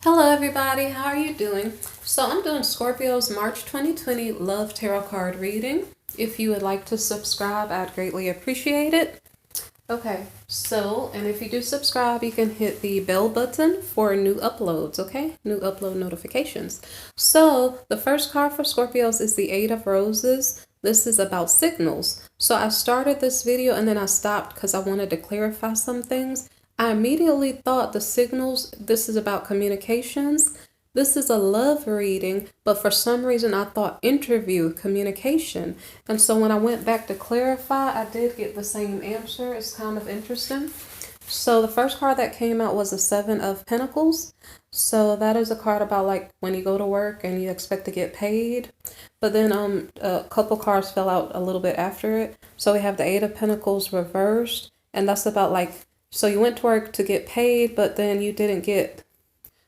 Hello everybody, how are you doing? So I'm doing Scorpio's March 2020 Love Tarot Card reading. If you would like to subscribe, I'd greatly appreciate it. Okay, and if you do subscribe, you can hit the bell button for new uploads, okay? New upload notifications. So the first card for Scorpios is the Eight of Roses. This is about signals. So I started this video and then I stopped because I wanted to clarify some things. I immediately thought the signals, this is about communications. This is a love reading, but for some reason I thought interview, communication. And so when I went back to clarify, I did get the same answer. It's kind of interesting. So the first card that came out was the Seven of Pentacles. So that is a card about like when you go to work and you expect to get paid. But then a couple cards fell out a little bit after it. So we have the Eight of Pentacles reversed, and that's about like, so you went to work to get paid, but then you didn't get,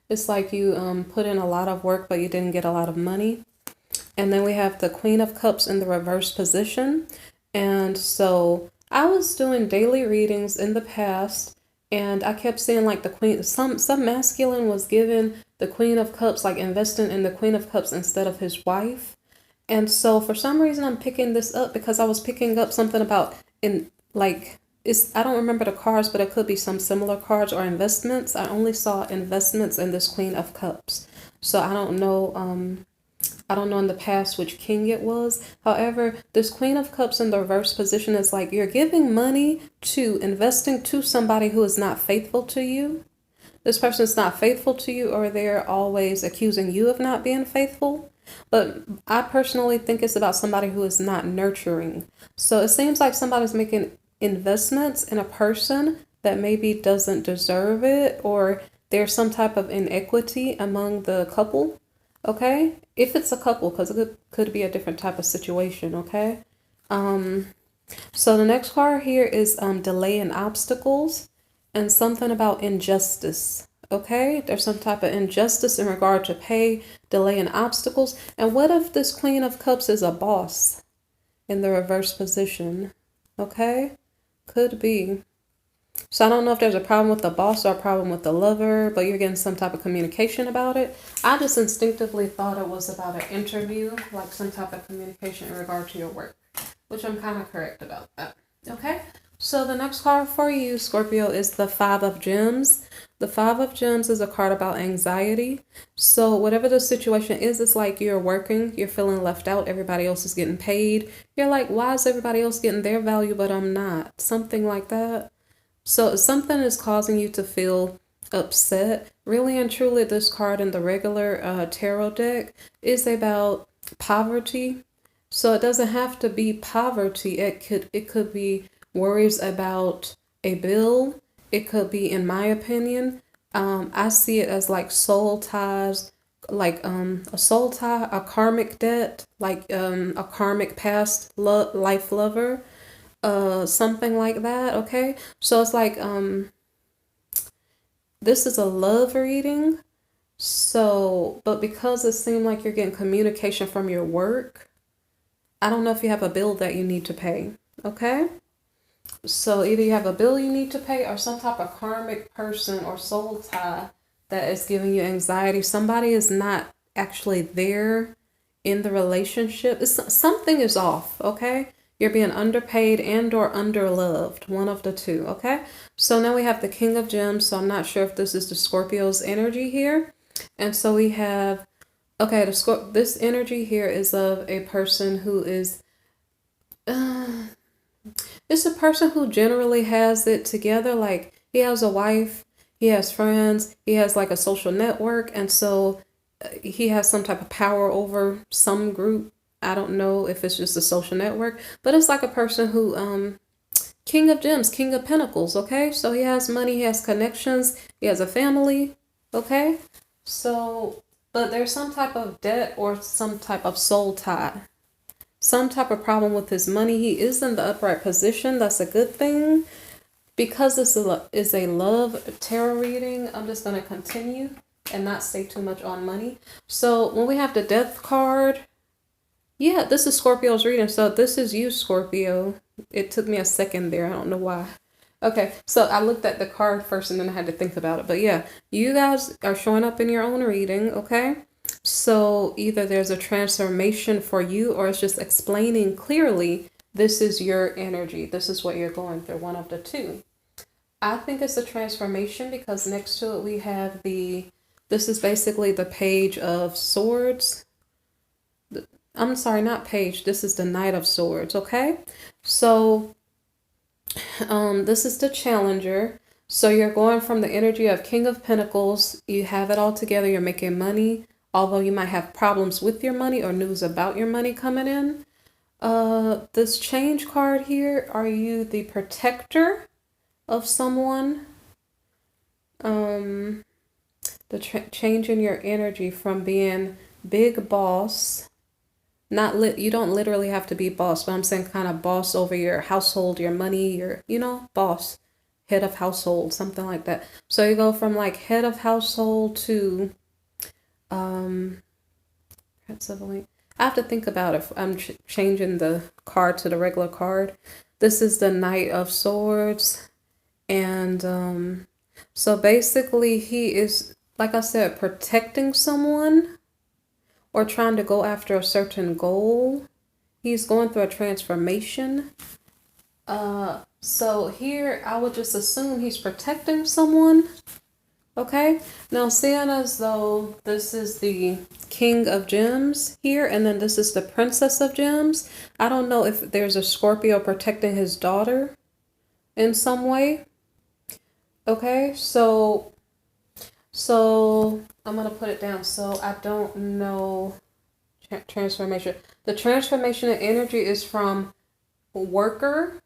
it's like you put in a lot of work, but you didn't get a lot of money. And then we have the Queen of Cups in the reverse position. And so I was doing daily readings in the past, and I kept seeing like the Queen, some masculine was given the Queen of Cups, like investing in the Queen of Cups instead of his wife. And so for some reason I'm picking this up because I was picking up something about in like, I don't remember the cards, but it could be some similar cards or investments. I only saw investments in this Queen of Cups. So I don't know in the past which king it was. However, this Queen of Cups in the reverse position is like you're giving money to investing to somebody who is not faithful to you. This person is not faithful to you, or they're always accusing you of not being faithful. But I personally think it's about somebody who is not nurturing. So it seems like somebody's making investments in a person that maybe doesn't deserve it, or there's some type of inequity among the couple. Okay, if it's a couple, because it could be a different type of situation. Okay, so the next card here is delay and obstacles, and something about injustice. Okay, there's some type of injustice in regard to pay, delay, and obstacles. And what if this Queen of Cups is a boss in the reverse position? Okay, could be. So I don't know if there's a problem with the boss or a problem with the lover, but you're getting some type of communication about it. I just instinctively thought it was about an interview, like some type of communication in regard to your work, which I'm kind of correct about that. Okay, so the next card for you, Scorpio, is the Five of Gems. The Five of Gems is a card about anxiety. So whatever the situation is, it's like you're working, you're feeling left out, everybody else is getting paid. You're like, why is everybody else getting their value, but I'm not? Something like that. So something is causing you to feel upset. Really and truly, this card in the regular tarot deck is about poverty. So it doesn't have to be poverty. It could be worries about a bill. It could be, in my opinion, I see it as like soul ties, like a soul tie, a karmic debt, like a karmic past life lover, something like that. Okay, so it's like this is a love reading. So, but because it seemed like you're getting communication from your work, I don't know if you have a bill that you need to pay. Okay, so either you have a bill you need to pay, or some type of karmic person or soul tie that is giving you anxiety. Somebody is not actually there in the relationship. Something is off. Okay, you're being underpaid and or underloved, one of the two. Okay, so now we have the King of Gems. So I'm not sure if this is the Scorpio's energy here. And so we have, okay, this energy here is of a person who is it's a person who generally has it together. Like he has a wife, he has friends, he has like a social network, and so he has some type of power over some group. I don't know if it's just a social network, but it's like a person who King of Gems, King of Pentacles. Okay, so he has money, he has connections, he has a family. Okay, so but there's some type of debt or some type of soul tie, some type of problem with his money. He is in the upright position. That's a good thing. Because this is a love tarot reading, I'm just going to continue and not say too much on money. So when we have the Death card, yeah, this is Scorpio's reading. So this is you, Scorpio. It took me a second there. I don't know why. Okay, so I looked at the card first and then I had to think about it. But yeah, you guys are showing up in your own reading, okay? So either there's a transformation for you or it's just explaining clearly this is your energy. This is what you're going through, one of the two. I think it's a transformation because next to it we have this is basically the Page of Swords. I'm sorry, not page. This is the Knight of Swords, okay? So this is the Challenger. So you're going from the energy of King of Pentacles. You have it all together. You're making money, although you might have problems with your money or news about your money coming in. This Change card here, are you the protector of someone? The change in your energy from being big boss, you don't literally have to be boss, but I'm saying kind of boss over your household, your money, your, boss, head of household, something like that. So you go from like head of household to I have to think about if I'm changing the card to the regular card. This is the Knight of Swords, and so basically he is, like I said, protecting someone or trying to go after a certain goal. He's going through a transformation. So here I would just assume he's protecting someone. Okay, now seeing as though this is the King of Gems here, and then this is the Princess of Gems, I don't know if there's a Scorpio protecting his daughter in some way. Okay, so I'm going to put it down. So I don't know transformation. The transformation in energy is from worker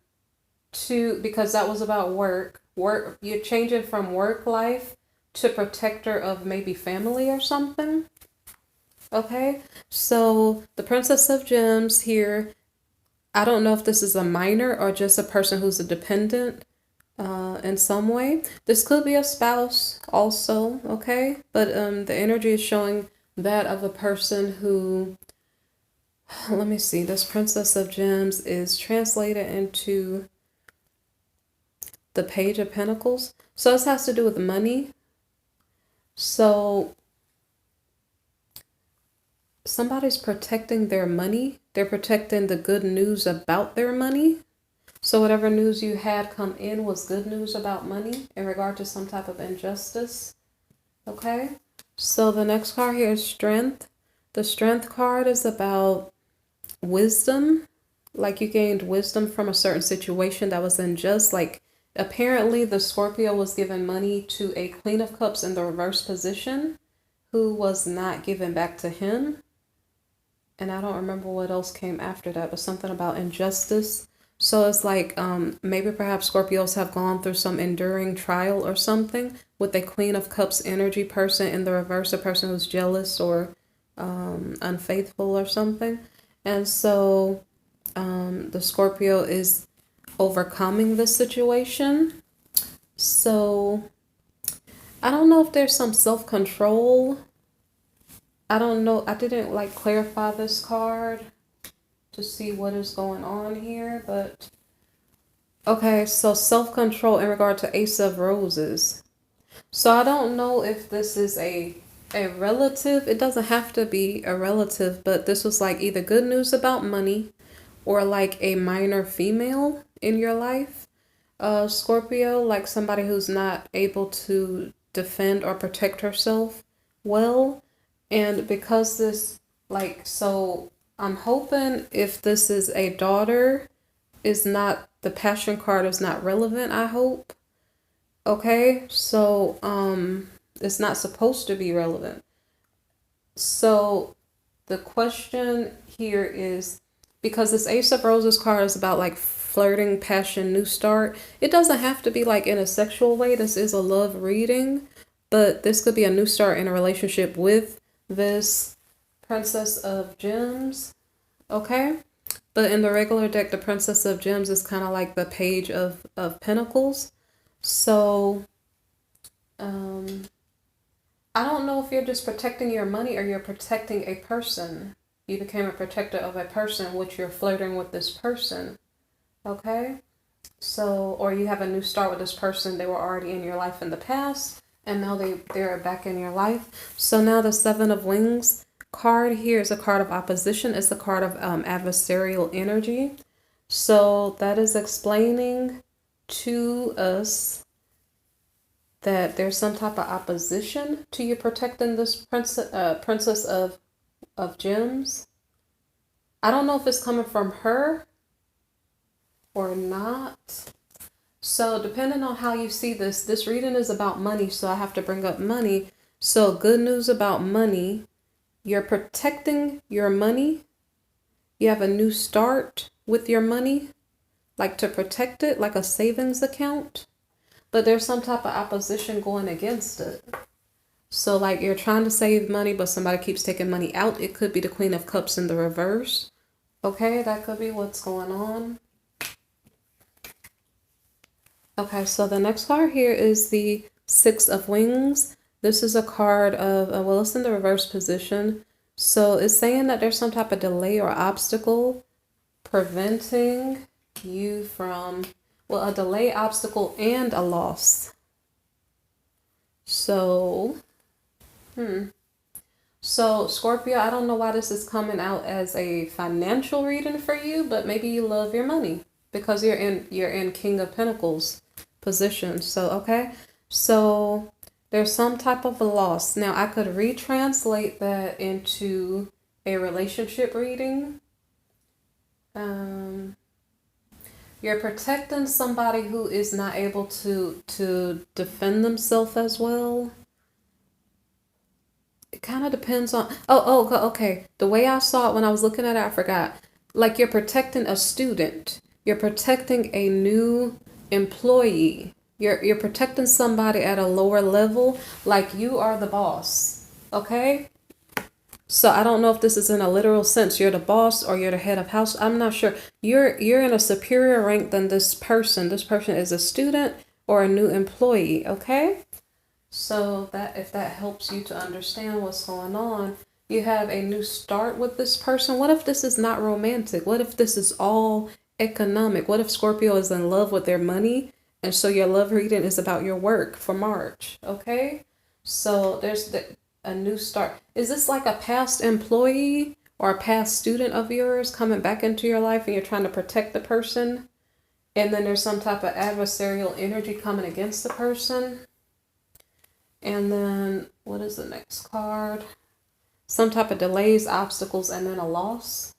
to, because that was about work. You're changing from work life to protector of maybe family or something. Okay, so the Princess of Gems here, I don't know if this is a minor or just a person who's a dependent in some way. This could be a spouse also, okay? But the energy is showing that of a person who, let me see, this Princess of Gems is translated into the Page of Pentacles. So this has to do with money. So somebody's protecting their money. They're protecting the good news about their money. So whatever news you had come in was good news about money in regard to some type of injustice. Okay. So the next card here is Strength. The Strength card is about wisdom. Like you gained wisdom from a certain situation that was unjust. Like apparently the Scorpio was given money to a Queen of Cups in the reverse position who was not given back to him. And I don't remember what else came after that, but something about injustice. So it's like maybe perhaps Scorpios have gone through some enduring trial or something with a Queen of Cups energy person in the reverse, a person who's jealous or unfaithful or something. And so the Scorpio is overcoming this situation. So I don't know if there's some self-control. I don't know. I didn't like clarify this card to see what is going on here, but okay, so self-control in regard to Ace of Roses. So I don't know if this is a relative. It doesn't have to be a relative, but this was like either good news about money or like a minor female in your life. Scorpio, like somebody who's not able to defend or protect herself well. And because this, like, so I'm hoping if this is a daughter, is not, the Passion card is not relevant, I hope. Okay, so it's not supposed to be relevant. So the question here is, because this Ace of Roses card is about like flirting, passion, new start. It doesn't have to be like in a sexual way. This is a love reading, but this could be a new start in a relationship with this Princess of Gems. Okay, but in the regular deck, the Princess of Gems is kind of like the Page of Pentacles. So I don't know if you're just protecting your money or you're protecting a person. You became a protector of a person, which you're flirting with this person. Okay, So, or you have a new start with this person. They were already in your life in the past, and now they're back in your life. So now the Seven of Wings card here is a card of opposition. It's a card of adversarial energy. So that is explaining to us that there's some type of opposition to you protecting this princess of gems. I don't know if it's coming from her or not. So depending on how you see this reading is about money. So I have to bring up money. So good news about money. You're protecting your money. You have a new start with your money, like to protect it, like a savings account. But there's some type of opposition going against it. So like you're trying to save money, but somebody keeps taking money out. It could be the Queen of Cups in the reverse. Okay, that could be what's going on. Okay, so the next card here is the Six of Wings. This is a card of, well, it's in the reverse position. So it's saying that there's some type of delay or obstacle preventing you from, well, a delay, obstacle, and a loss. So, So Scorpio, I don't know why this is coming out as a financial reading for you, but maybe you love your money because you're in King of Pentacles position. So, okay. So there's some type of a loss. Now I could retranslate that into a relationship reading. You're protecting somebody who is not able to defend themselves as well. It kind of depends on, okay. The way I saw it when I was looking at it, I forgot. Like you're protecting a student. You're protecting a new employee. You're protecting somebody at a lower level, like you are the boss. Okay? So I don't know if this is in a literal sense. You're the boss or you're the head of house. I'm not sure. You're in a superior rank than this person. This person is a student or a new employee. Okay? So that if that helps you to understand what's going on, you have a new start with this person. What if this is not romantic? What if this is all economic? What if Scorpio is in love with their money? And so your love reading is about your work for March. Okay? So there's a new start. Is this like a past employee or a past student of yours coming back into your life and you're trying to protect the person? And then there's some type of adversarial energy coming against the person. And then what is the next card? Some type of delays, obstacles, and then a loss.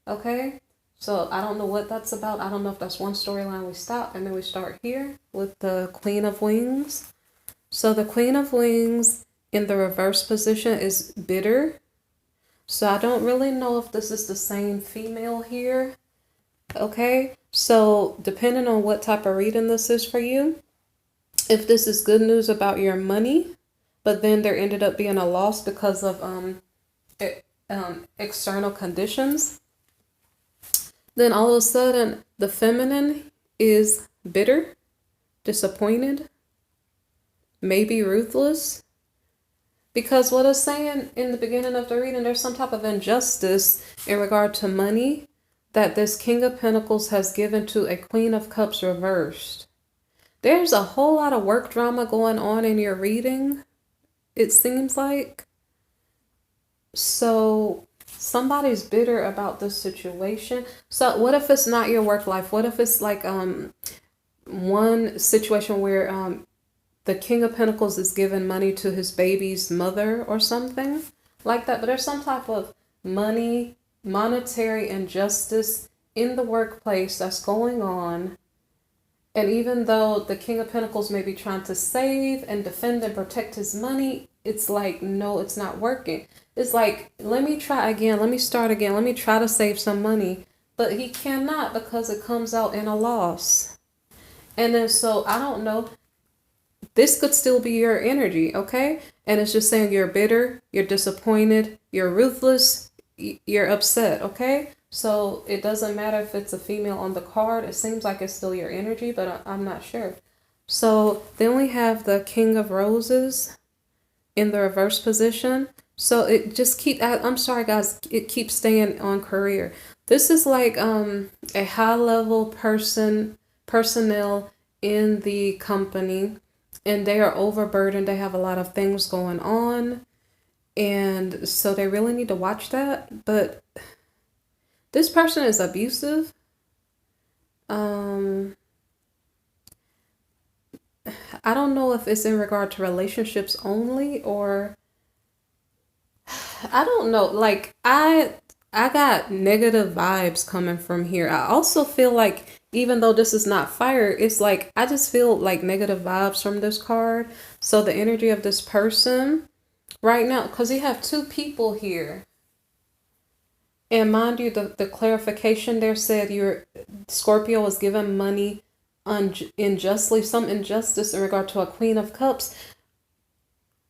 Okay? So I don't know what that's about. I don't know if that's one storyline we stop and then we start here with the Queen of Wings. So the Queen of Wings in the reverse position is bitter. So I don't really know if this is the same female here. Okay? So depending on what type of reading this is for you, if this is good news about your money, but then there ended up being a loss because of external conditions, then all of a sudden the feminine is bitter, disappointed, maybe ruthless. Because what it's saying in the beginning of the reading, there's some type of injustice in regard to money that this King of Pentacles has given to a Queen of Cups reversed. There's a whole lot of work drama going on in your reading, it seems like. So somebody's bitter about this situation. So what if it's not your work life? What if it's like one situation where the King of Pentacles is giving money to his baby's mother or something like that? But there's some type of monetary injustice in the workplace that's going on. And even though the King of Pentacles may be trying to save and defend and protect his money, it's like, no, it's not working. It's like, let me try again. Let me start again. Let me try to save some money. But he cannot because it comes out in a loss. And then so I don't know. This could still be your energy, okay? And it's just saying you're bitter, you're disappointed, you're ruthless, you're upset, okay? So it doesn't matter if it's a female on the card. It seems like it's still your energy, but I'm not sure. So then we have the King of Roses in the reverse position. So it just I'm sorry guys, it keeps staying on career. This is like a high level person personnel in the company, and they are overburdened. They have a lot of things going on, and so they really need to watch that. But this person is abusive. I don't know if it's in regard to relationships only, or I don't know. Like I got negative vibes coming from here. I also feel like even though this is not fire, it's like I just feel like negative vibes from this card. So the energy of this person right now, because you have two people here. And mind you, the clarification there said your Scorpio was given money unjustly, some injustice in regard to a Queen of Cups.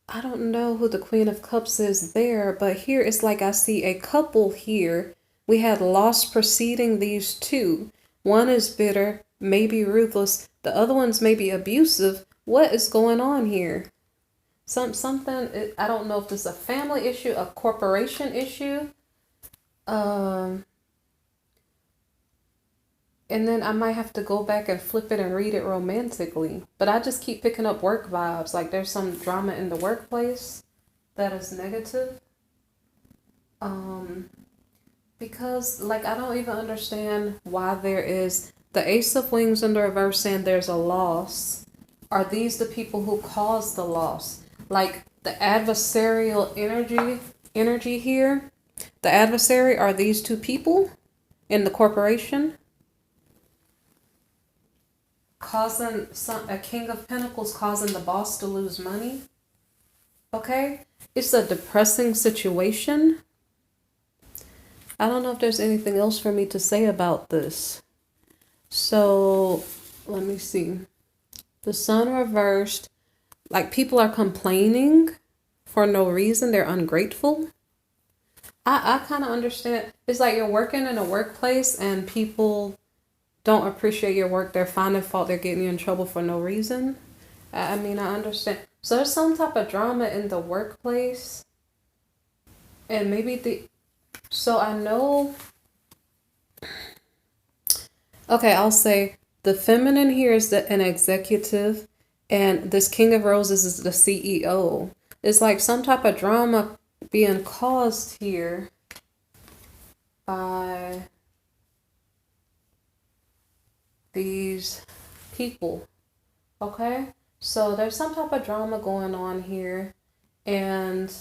I don't know who the Queen of Cups is there, but here it's like I see a couple here. We had loss preceding these two. One is bitter, maybe ruthless. The other one's maybe abusive. What is going on here? Something, I don't know if this is a family issue, a corporation issue. And then I might have to go back and flip it and read it romantically. But I just keep picking up work vibes. Like there's some drama in the workplace that is negative. Because like I don't even understand why there is the Ace of Wings in the reverse saying there's a loss. Are these the people who caused the loss? Like the adversarial energy here. The adversary are these two people in the corporation. Causing a King of Pentacles causing the boss to lose money. Okay? It's a depressing situation. I don't know if there's anything else for me to say about this. So, let me see. The Sun reversed. Like people are complaining for no reason. They're ungrateful. I kind of understand. It's like you're working in a workplace and people don't appreciate your work. They're finding fault. They're getting you in trouble for no reason. I mean, I understand. So there's some type of drama in the workplace. And maybe so I know. Okay, I'll say the feminine here is an executive. And this King of Roses is the CEO. It's like some type of drama being caused here by these people. Okay, so there's some type of drama going on here, and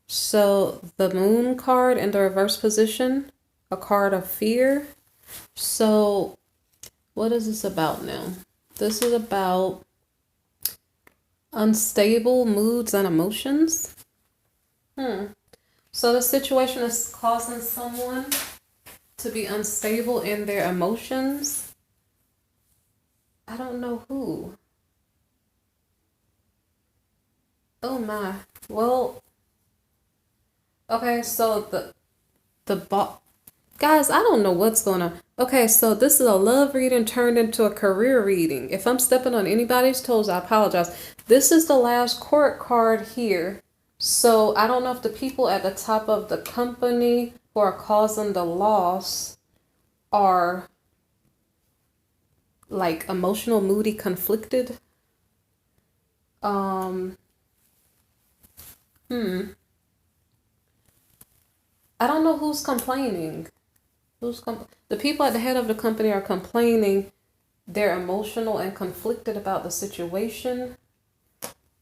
so the Moon card in the reverse position, a card of fear. So what is this about now? This is about unstable moods and emotions. So the situation is causing someone to be unstable in their emotions. I don't know who. Oh my. Well, okay, so guys, I don't know what's going on. Okay, so this is a love reading turned into a career reading. If I'm stepping on anybody's toes, I apologize. This is the last court card here. So I don't know if the people at the top of the company who are causing the loss are like emotional, moody, conflicted. I don't know who's complaining. The people at the head of the company are complaining. They're emotional and conflicted about the situation.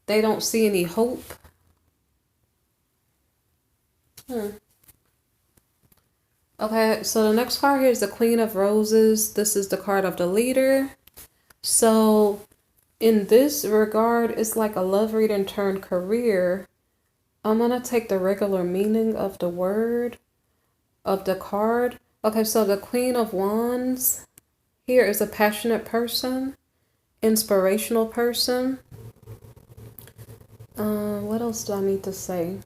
They don't see any hope. Okay, so the next card here is the Queen of Roses. This is the card of the leader. So in this regard, it's like a love reading turned career. I'm going to take the regular meaning of the word of the card. Okay, so the Queen of Wands here is a passionate person, inspirational person. What else do I need to say?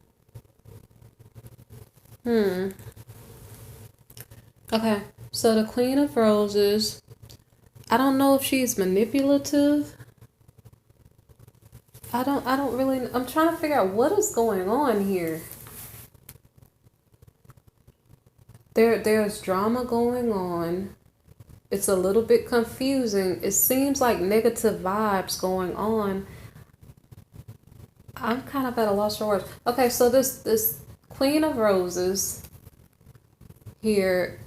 Okay, so the Queen of Roses, I don't know if she's manipulative. I don't really, I'm trying to figure out what is going on here. There's drama going on. It's a little bit confusing. It seems like negative vibes going on. I'm kind of at a loss for words. Okay, so this Queen of Roses here,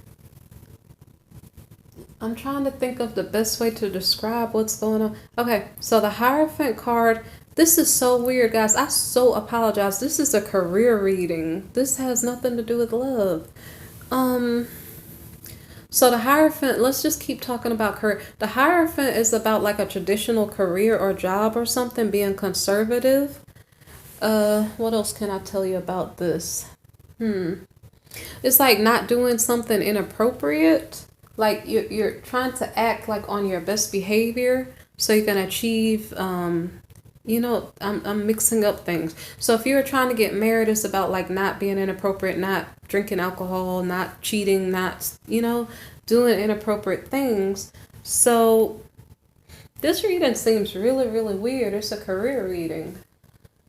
I'm trying to think of the best way to describe what's going on. Okay, so the Hierophant card, this is so weird, guys. I so apologize. This is a career reading. This has nothing to do with love. So the Hierophant, let's just keep talking about career. The Hierophant is about like a traditional career or job or something, being conservative. What else can I tell you about this? It's like not doing something inappropriate. Like you're trying to act like on your best behavior so you can achieve, I'm mixing up things. So if you're trying to get married, it's about like not being inappropriate, not drinking alcohol, not cheating, not, doing inappropriate things. So this reading seems really, really weird. It's a career reading.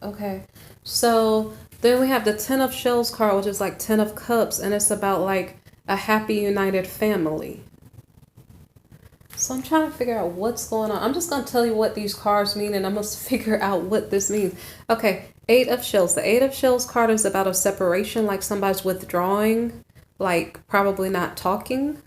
Okay. So then we have the Ten of Shells card, which is like Ten of Cups, and it's about like a happy, united family. So I'm trying to figure out what's going on. I'm just going to tell you what these cards mean, and I must figure out what this means. Okay, Eight of Shells. The Eight of Shells card is about a separation, like somebody's withdrawing, like probably not talking.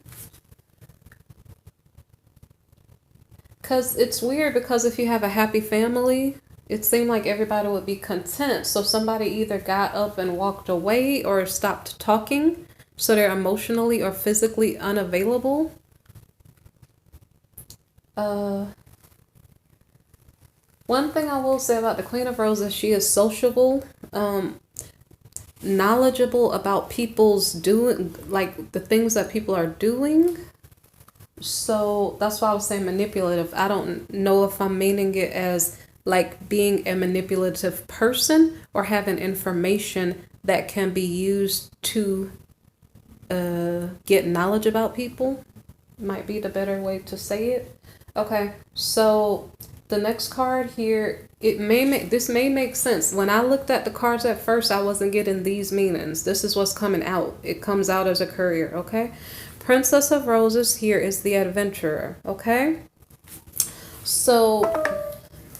Because it's weird, because if you have a happy family, it seemed like everybody would be content. So somebody either got up and walked away or stopped talking. So they're emotionally or physically unavailable. One thing I will say about the Queen of Roses, she is sociable, knowledgeable about people's doing, like the things that people are doing. So that's why I was saying manipulative. I don't know if I'm meaning it as like being a manipulative person or having information that can be used to get knowledge about people. Might be the better way to say it. Okay, so the next card here, this may make sense. When I looked at the cards at first, I wasn't getting these meanings. This is what's coming out. It comes out as a courier, okay? Princess of Roses here is the adventurer, okay? So,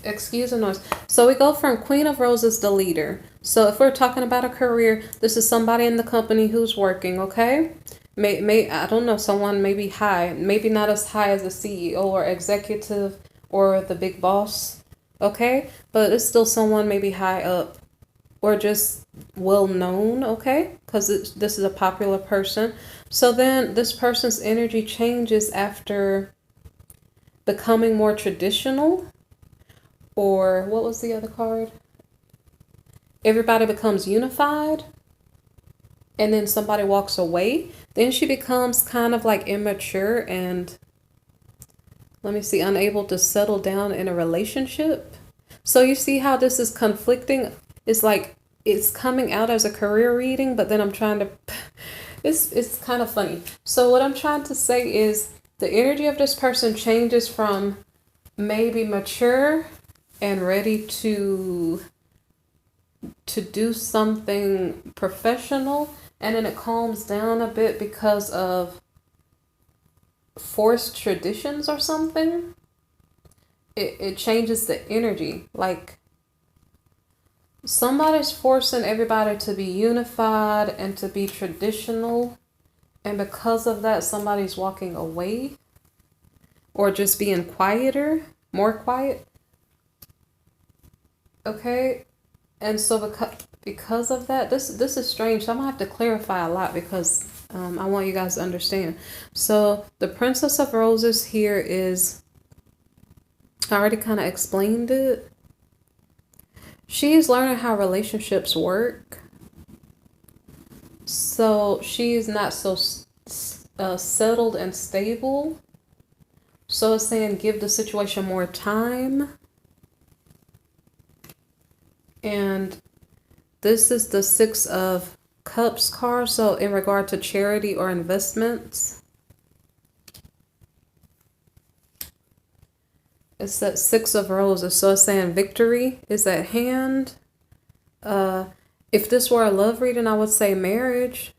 excuse the noise. So we go from Queen of Roses, the leader. So if we're talking about a career, this is somebody in the company who's working, okay? I don't know, someone maybe high, maybe not as high as a CEO or executive or the big boss, okay? But it's still someone maybe high up or just well known, okay? Because this is a popular person. So then this person's energy changes after becoming more traditional. Or what was the other card? Everybody becomes unified. And then somebody walks away. Then she becomes kind of like immature and, let me see, unable to settle down in a relationship. So you see how this is conflicting? It's like it's coming out as a career reading, but then I'm trying to, it's kind of funny. So what I'm trying to say is the energy of this person changes from maybe mature and ready to do something professional, and then it calms down a bit because of forced traditions or something. It changes the energy. Like somebody's forcing everybody to be unified and to be traditional, and because of that somebody's walking away or just being quieter, more quiet. Okay. And so because of that, this is strange. So I'm gonna have to clarify a lot because I want you guys to understand. So the Princess of Roses here is, I already kind of explained it. She's learning how relationships work. So she's not so settled and stable. So it's saying give the situation more time. And this is the Six of Cups card. So in regard to charity or investments, it's that Six of Roses. So it's saying victory is at hand. If this were a love reading, I would say marriage.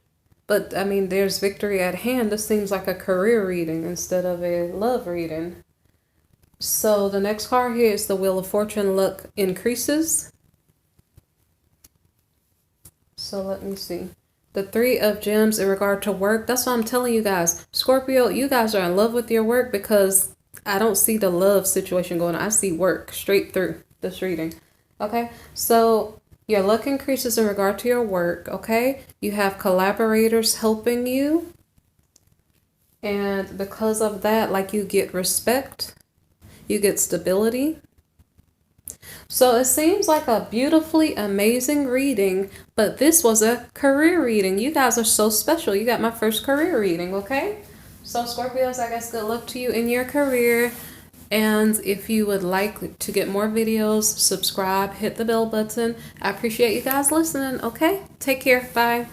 But I mean, there's victory at hand. This seems like a career reading instead of a love reading. So the next card here is the Wheel of Fortune. Luck increases. So let me see. The Three of Gems in regard to work. That's what I'm telling you guys. Scorpio, you guys are in love with your work because I don't see the love situation going on. I see work straight through this reading. Okay, so your luck increases in regard to your work. Okay, you have collaborators helping you. And because of that, like, you get respect. You get stability. So it seems like a beautifully amazing reading, but this was a career reading. You guys are so special. You got my first career reading, okay? So Scorpios, I guess good luck to you in your career. And if you would like to get more videos, subscribe, hit the bell button. I appreciate you guys listening, okay? Take care. Bye.